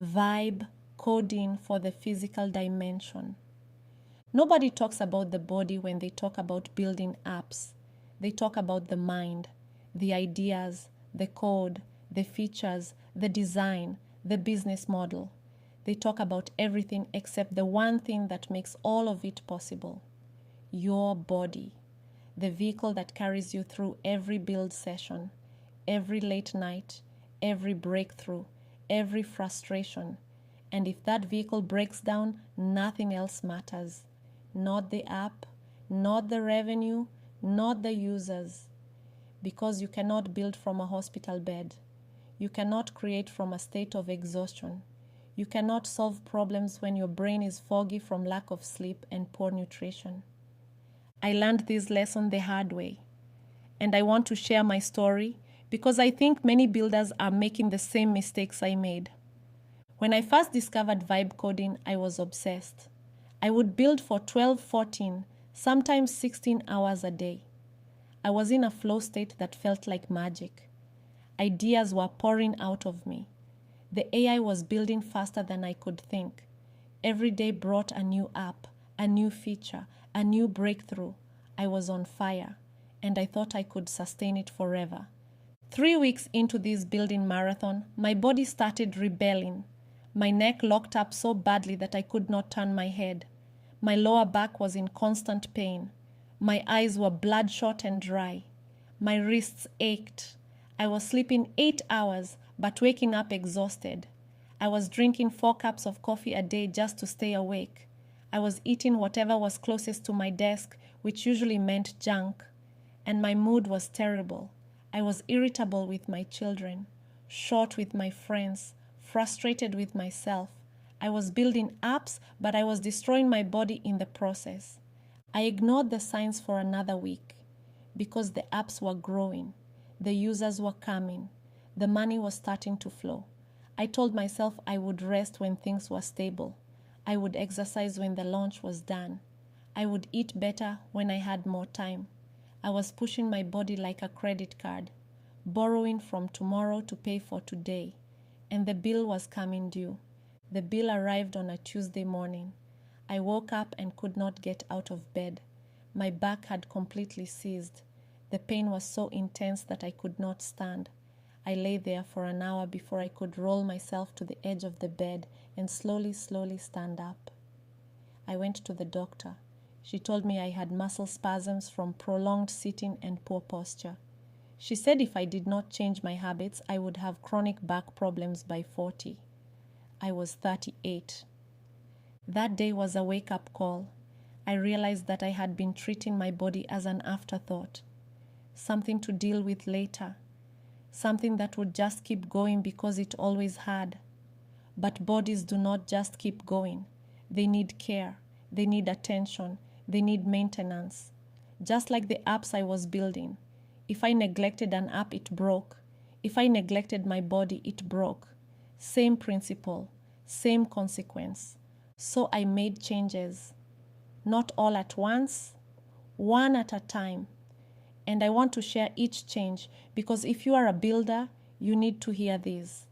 Vibe coding for the physical dimension. Nobody talks about the body when they talk about building apps. They talk about the mind, the ideas, the code, the features, the design, the business model. They talk about everything except the one thing that makes all of it possible: your body, the vehicle that carries you through every build session, every late night, every breakthrough, every frustration. And if that vehicle breaks down, nothing else matters. Not the app, not the revenue, not the users. Because you cannot build from a hospital bed. You cannot create from a state of exhaustion. You cannot solve problems when your brain is foggy from lack of sleep and poor nutrition. I learned this lesson the hard way. And I want to share my story because I think many builders are making the same mistakes I made. When I first discovered vibe coding, I was obsessed. I would build for 12, 14, sometimes 16 hours a day. I was in a flow state that felt like magic. Ideas were pouring out of me. The AI was building faster than I could think. Every day brought a new app, a new feature, a new breakthrough. I was on fire, and I thought I could sustain it forever. 3 weeks into this building marathon, my body started rebelling. My neck locked up so badly that I could not turn my head. My lower back was in constant pain. My eyes were bloodshot and dry. My wrists ached. I was sleeping 8 hours, but waking up exhausted. I was drinking 4 cups of coffee a day just to stay awake. I was eating whatever was closest to my desk, which usually meant junk. And my mood was terrible. I was irritable with my children, short with my friends, frustrated with myself. I was building apps, but I was destroying my body in the process. I ignored the signs for another week because the apps were growing, the users were coming, the money was starting to flow. I told myself I would rest when things were stable. I would exercise when the launch was done. I would eat better when I had more time. I was pushing my body like a credit card, borrowing from tomorrow to pay for today. And the bill was coming due. The bill arrived on a Tuesday morning. I woke up and could not get out of bed. My back had completely seized. The pain was so intense that I could not stand. I lay there for an hour before I could roll myself to the edge of the bed and slowly stand up. I went to the doctor. She told me I had muscle spasms from prolonged sitting and poor posture. She said if I did not change my habits, I would have chronic back problems by 40. I was 38. That day was a wake-up call. I realized that I had been treating my body as an afterthought, something to deal with later, something that would just keep going because it always had. But bodies do not just keep going. They need care. They need attention. They need maintenance. Just like the apps I was building. If I neglected an app, it broke. If I neglected my body, it broke. Same principle, same consequence. So I made changes. Not all at once, one at a time. And I want to share each change because if you are a builder, you need to hear this.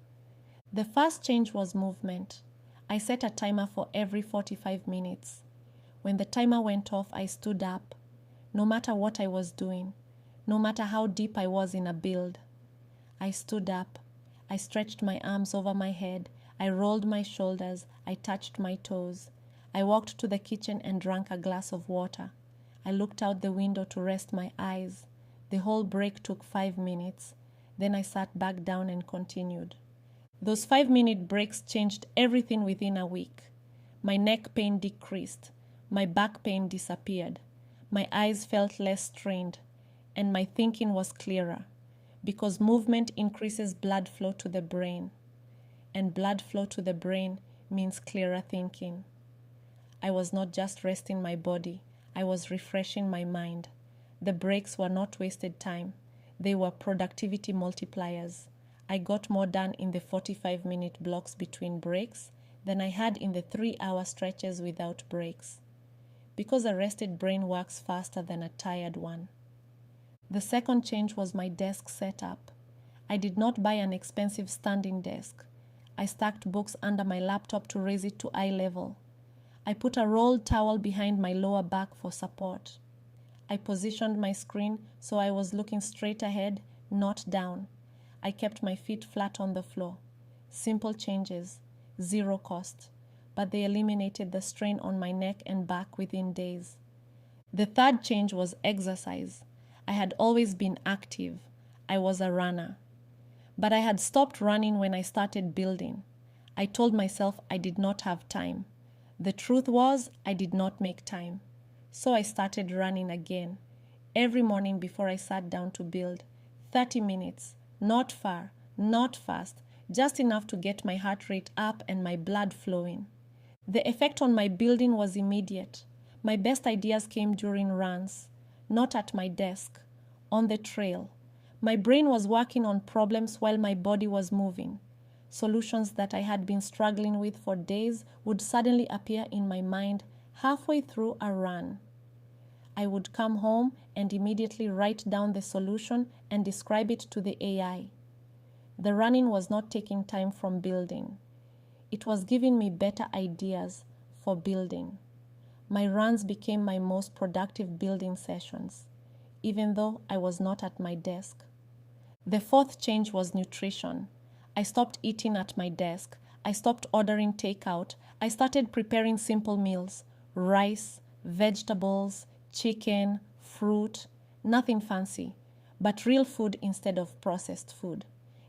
The first change was movement. I set a timer for every 45 minutes. When the timer went off, I stood up, no matter what I was doing, no matter how deep I was in a build. I stood up. I stretched my arms over my head. I rolled my shoulders. I touched my toes. I walked to the kitchen and drank a glass of water. I looked out the window to rest my eyes. The whole break took 5 minutes. Then I sat back down and continued. Those 5-minute breaks changed everything within a week. My neck pain decreased. My back pain disappeared. My eyes felt less strained. And my thinking was clearer. Because movement increases blood flow to the brain. And blood flow to the brain means clearer thinking. I was not just resting my body. I was refreshing my mind. The breaks were not wasted time. They were productivity multipliers. I got more done in the 45-minute blocks between breaks than I had in the 3-hour stretches without breaks. Because a rested brain works faster than a tired one. The second change was my desk setup. I did not buy an expensive standing desk. I stacked books under my laptop to raise it to eye level. I put a rolled towel behind my lower back for support. I positioned my screen so I was looking straight ahead, not down. I kept my feet flat on the floor. Simple changes, zero cost, but they eliminated the strain on my neck and back within days. The third change was exercise. I had always been active. I was a runner. But I had stopped running when I started building. I told myself I did not have time. The truth was, I did not make time. So I started running again. Every morning before I sat down to build. 30 minutes. Not far, not fast, just enough to get my heart rate up and my blood flowing. The effect on my building was immediate. My best ideas came during runs, not at my desk, on the trail. My brain was working on problems while my body was moving. Solutions that I had been struggling with for days would suddenly appear in my mind halfway through a run. I would come home and immediately write down the solution and describe it to the AI. The running was not taking time from building. It was giving me better ideas for building. My runs became my most productive building sessions, even though I was not at my desk. The fourth change was nutrition. I stopped eating at my desk. I stopped ordering takeout. I started preparing simple meals: rice, vegetables, chicken, fruit, nothing fancy, but real food instead of processed food.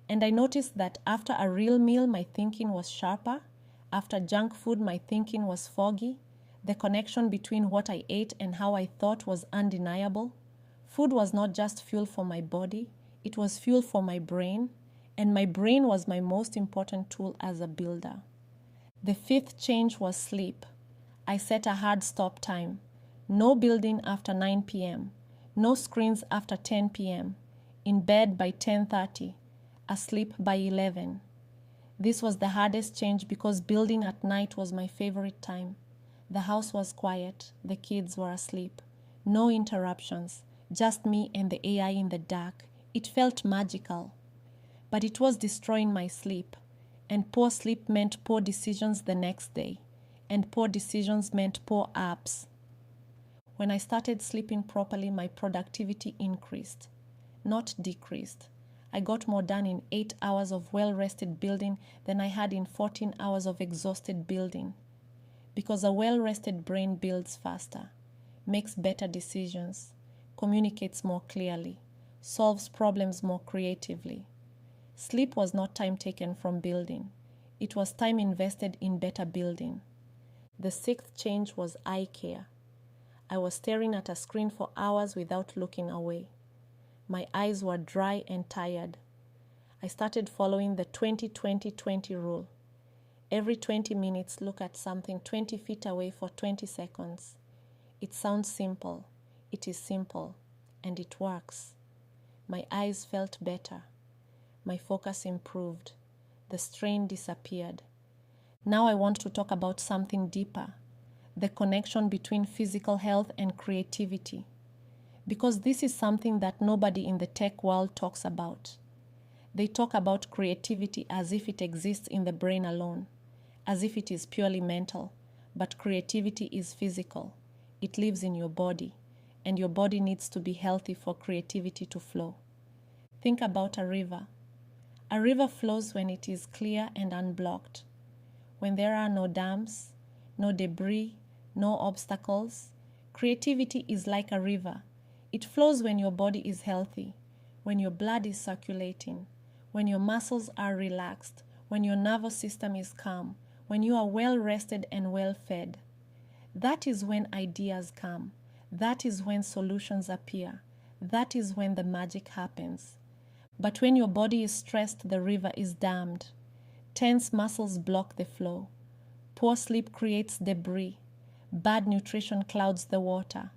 And I noticed that after a real meal, my thinking was sharper. After junk food, my thinking was foggy. The connection between what I ate and how I thought was undeniable. Food was not just fuel for my body, it was fuel for my brain, and my brain was my most important tool as a builder. The fifth change was sleep. I set a hard stop time. No building after 9 p.m. No screens after 10 p.m. In bed by 10:30. Asleep by 11. This was the hardest change because building at night was my favorite time. The house was quiet. The kids were asleep. No interruptions. Just me and the AI in the dark. It felt magical. But it was destroying my sleep. And poor sleep meant poor decisions the next day. And poor decisions meant poor apps. When I started sleeping properly, my productivity increased, not decreased. I got more done in 8 hours of well-rested building than I had in 14 hours of exhausted building. Because a well-rested brain builds faster, makes better decisions, communicates more clearly, solves problems more creatively. Sleep was not time taken from building. It was time invested in better building. The sixth change was eye care. I was staring at a screen for hours without looking away. My eyes were dry and tired. I started following the 20-20-20 rule. Every 20 minutes, look at something 20 feet away for 20 seconds. It sounds simple. It is simple. And it works. My eyes felt better. My focus improved. The strain disappeared. Now I want to talk about something deeper. The connection between physical health and creativity. Because this is something that nobody in the tech world talks about. They talk about creativity as if it exists in the brain alone, as if it is purely mental. But creativity is physical. It lives in your body, and your body needs to be healthy for creativity to flow. Think about a river. A river flows when it is clear and unblocked. When there are no dams, no debris, no obstacles. Creativity is like a river. It flows when your body is healthy, when your blood is circulating, when your muscles are relaxed, when your nervous system is calm, when you are well rested and well fed. That is when ideas come. That is when solutions appear. That is when the magic happens. But when your body is stressed, the river is dammed. Tense muscles block the flow. Poor sleep creates debris. Bad nutrition clouds the water.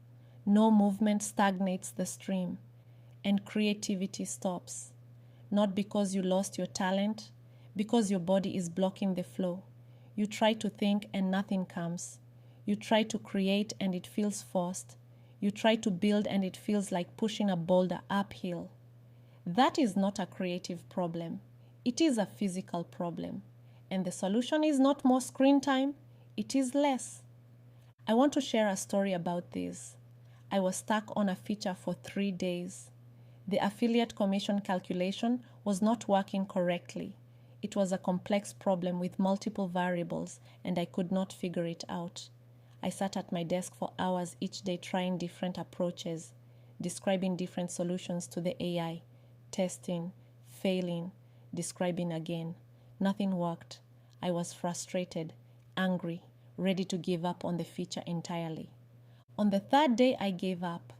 No movement stagnates the stream. And creativity stops. Not because you lost your talent, because your body is blocking the flow. You try to think and nothing comes. You try to create and it feels forced. You try to build and it feels like pushing a boulder uphill. That is not a creative problem. It is a physical problem. And the solution is not more screen time, it is less. I want to share a story about this. I was stuck on a feature for 3 days. The affiliate commission calculation was not working correctly. It was a complex problem with multiple variables, and I could not figure it out. I sat at my desk for hours each day trying different approaches, describing different solutions to the AI, testing, failing, describing again. Nothing worked. I was frustrated, angry, ready to give up on the feature entirely. On the 3rd day, I gave up.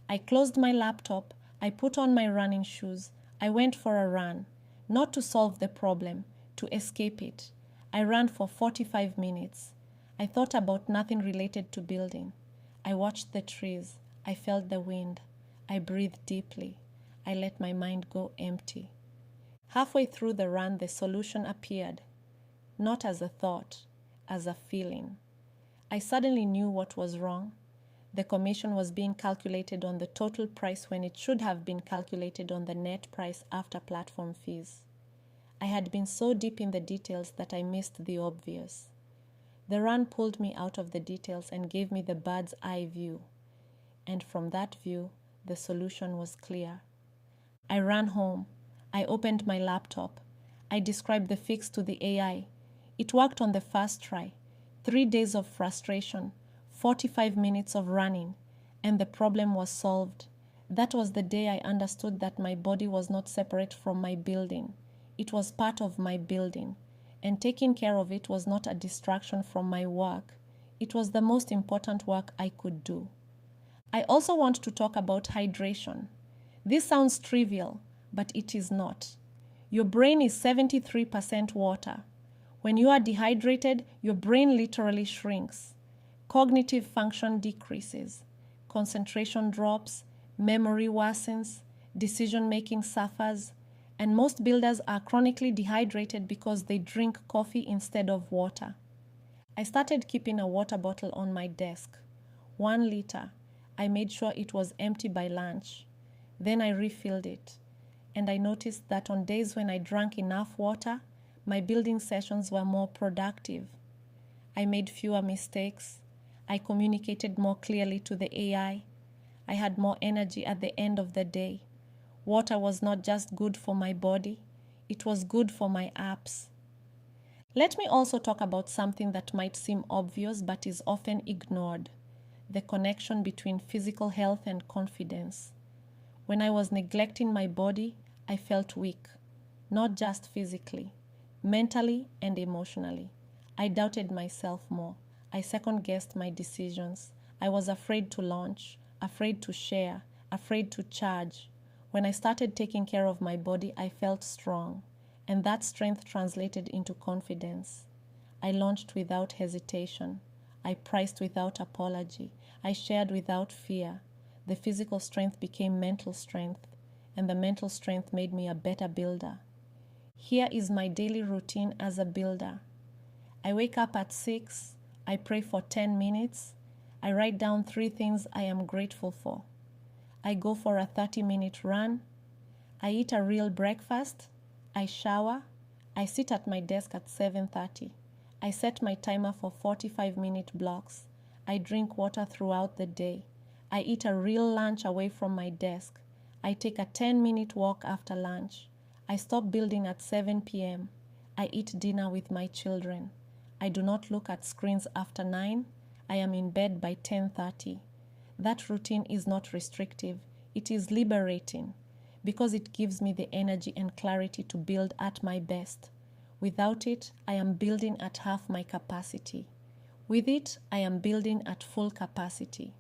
I closed my laptop, I put on my running shoes, I went for a run, not to solve the problem, to escape it. I ran for 45 minutes. I thought about nothing related to building. I watched the trees, I felt the wind, I breathed deeply, I let my mind go empty. Halfway through the run, the solution appeared, not as a thought, as a feeling. I suddenly knew what was wrong. The commission was being calculated on the total price when it should have been calculated on the net price after platform fees. I had been so deep in the details that I missed the obvious. The run pulled me out of the details and gave me the bird's eye view. And from that view, the solution was clear. I ran home. I opened my laptop. I described the fix to the AI. It worked on the first try. 3 days of frustration, 45 minutes of running, and the problem was solved. That was the day I understood that my body was not separate from my building. It was part of my building, and taking care of it was not a distraction from my work. It was the most important work I could do. I also want to talk about hydration. This sounds trivial, but it is not. Your brain is 73% water. When you are dehydrated, your brain literally shrinks. Cognitive function decreases. Concentration drops. Memory worsens. Decision-making suffers. And most builders are chronically dehydrated because they drink coffee instead of water. I started keeping a water bottle on my desk. 1 liter. I made sure it was empty by lunch. Then I refilled it. And I noticed that on days when I drank enough water, my building sessions were more productive. I made fewer mistakes. I communicated more clearly to the AI. I had more energy at the end of the day. Water was not just good for my body, it was good for my apps. Let me also talk about something that might seem obvious but is often ignored: the connection between physical health and confidence. When I was neglecting my body, I felt weak, not just physically, mentally and emotionally. I doubted myself more. I second-guessed my decisions. I was afraid to launch, afraid to share, afraid to charge. When I started taking care of my body, I felt strong, and that strength translated into confidence. I launched without hesitation. I priced without apology. I shared without fear. The physical strength became mental strength, and the mental strength made me a better builder. Here is my daily routine as a builder. I wake up at 6. I pray for 10 minutes. I write down 3 things I am grateful for. I go for a 30-minute run. I eat a real breakfast. I shower. I sit at my desk at 7:30. I set my timer for 45-minute blocks. I drink water throughout the day. I eat a real lunch away from my desk. I take a 10-minute walk after lunch. I stop building at 7 p.m. I eat dinner with my children. I do not look at screens after 9. I am in bed by 10:30. That routine is not restrictive. It is liberating because it gives me the energy and clarity to build at my best. Without it, I am building at half my capacity. With it, I am building at full capacity.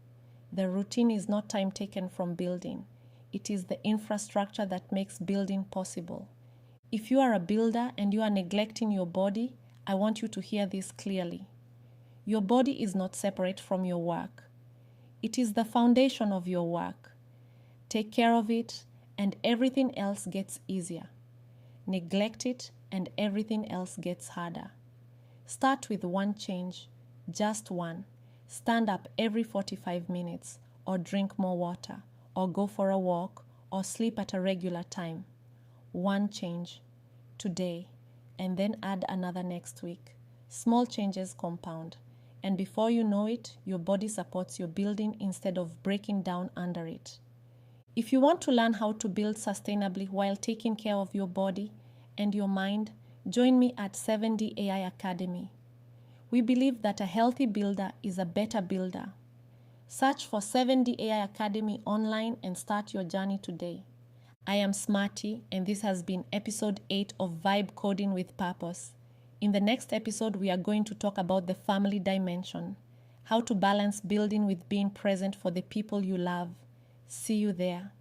The routine is not time taken from building. It is the infrastructure that makes building possible. If you are a builder and you are neglecting your body, I want you to hear this clearly. Your body is not separate from your work. It is the foundation of your work. Take care of it, and everything else gets easier. Neglect it, and everything else gets harder. Start with one change, just one. Stand up every 45 minutes, or drink more water, or go for a walk, or sleep at a regular time. One change. Today. and then add another next week. Small changes compound, and before you know it, your body supports your building instead of breaking down under it. If you want to learn how to build sustainably while taking care of your body and your mind, join me at 7D AI Academy. We believe that a healthy builder is a better builder. Search for 7D AI Academy online and start your journey today. I am Smarty, and this has been episode 8 of Vibe Coding with Purpose. In the next episode, we are going to talk about the family dimension, how to balance building with being present for the people you love. See you there.